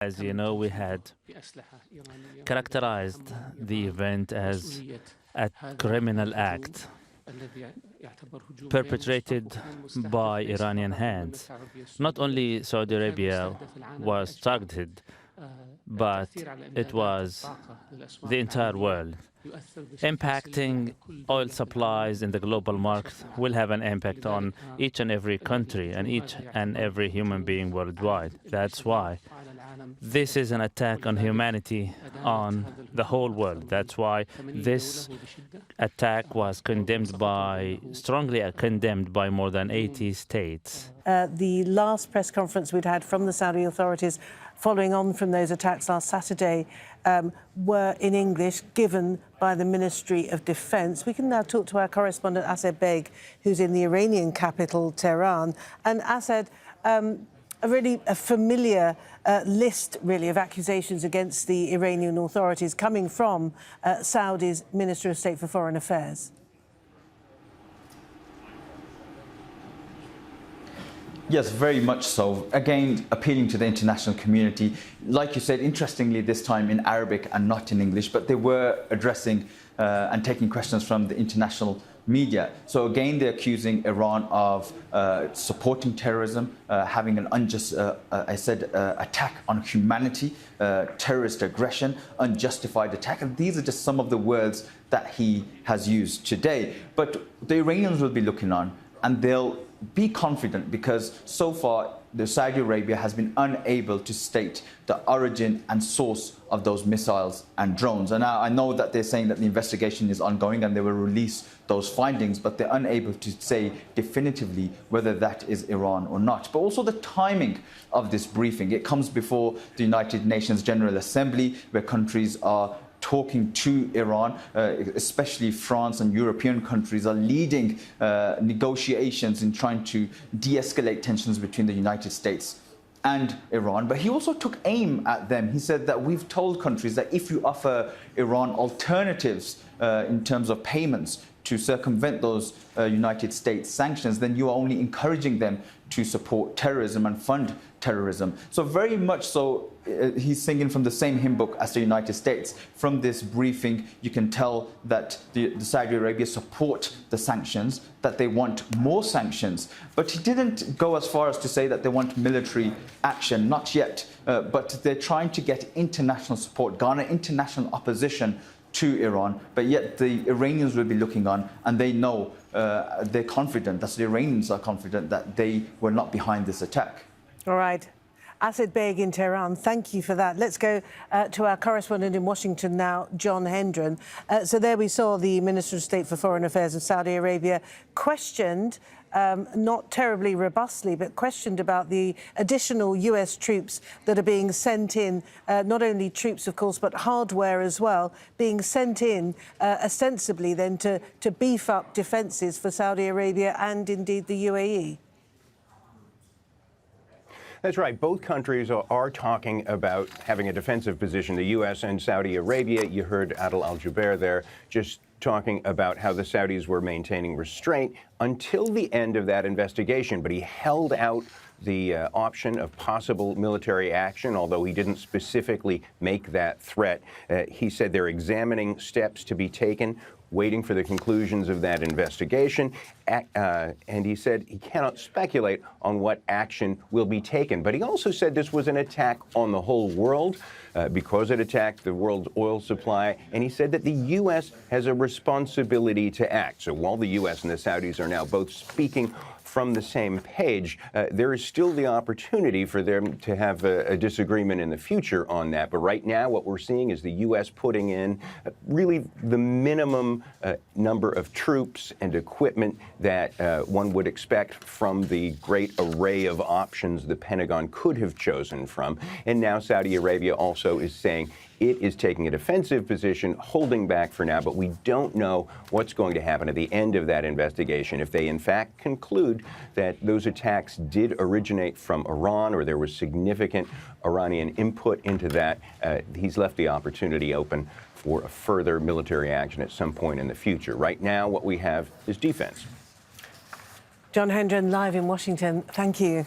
As you know, we had characterized the event as a criminal act perpetrated by Iranian hands. Not only Saudi Arabia was targeted, but it was the entire world. Impacting oil supplies in the global market will have an impact on each and every country and each and every human being worldwide. That's why this is an attack on humanity, on the whole world. That's why this attack was strongly condemned by more than 80 states. The last press conference we'd had from the Saudi authorities following on from those attacks last Saturday were in English, given by the Ministry of Defence. We can now talk to our correspondent, Adel Baig, who's in the Iranian capital, Tehran. And Adel, a familiar list, really, of accusations against the Iranian authorities coming from Saudi's Minister of State for Foreign Affairs. Yes, very much so. Again, appealing to the international community. Like you said, interestingly, this time in Arabic and not in English, but they were addressing and taking questions from the international media. So again, they're accusing Iran of supporting terrorism, having an unjust, attack on humanity, terrorist aggression, unjustified attack. And these are just some of the words that he has used today. But the Iranians will be looking on, and they'll be confident because so far the Saudi Arabia has been unable to state the origin and source of those missiles and drones. And now I know that they're saying that the investigation is ongoing and they will release those findings, but they're unable to say definitively whether that is Iran or not. But also the timing of this briefing. It comes before the United Nations General Assembly, where countries are talking to Iran, especially France and European countries are leading negotiations in trying to de-escalate tensions between the United States and Iran. But he also took aim at them. He said that we've told countries that if you offer Iran alternatives in terms of payments to circumvent those United States sanctions, then you are only encouraging them to support terrorism and fund terrorism. So very much so, he's singing from the same hymn book as the United States. From this briefing, you can tell that the Saudi Arabia support the sanctions, that they want more sanctions. But he didn't go as far as to say that they want military action, not yet. But they're trying to get international support, garner international opposition to Iran, but yet the Iranians will be looking on, and they know, they're confident, that's the Iranians are confident that they were not behind this attack. All right. Adel Baig in Tehran, thank you for that. Let's go to our correspondent in Washington now, John Hendren. So there we saw the Minister of State for Foreign Affairs of Saudi Arabia questioned, not terribly robustly, but questioned about the additional US troops that are being sent in, not only troops, of course, but hardware as well, being sent in ostensibly then to beef up defences for Saudi Arabia and indeed the UAE. That's right. Both countries are talking about having a defensive position, the U.S. and Saudi Arabia. You heard Adel al-Jubeir there just talking about how the Saudis were maintaining restraint until the end of that investigation. But he held out the option of possible military action, although he didn't specifically make that threat. He said they're examining steps to be taken, waiting for the conclusions of that investigation. And he said he cannot speculate on what action will be taken. But he also said this was an attack on the whole world because it attacked the world's oil supply. And he said that the U.S. has a responsibility to act. So while the U.S. and the Saudis are now both speaking from the same page, there is still the opportunity for them to have a disagreement in the future on that. But right now, what we're seeing is the U.S. putting in really the minimum number of troops and equipment that one would expect from the great array of options the Pentagon could have chosen from. And now Saudi Arabia also is saying it is taking a defensive position, holding back for now, but we don't know what's going to happen at the end of that investigation. If they, in fact, conclude that those attacks did originate from Iran or there was significant Iranian input into that, he's left the opportunity open for a further military action at some point in the future. Right now, what we have is defense. John Hendren, live in Washington. Thank you.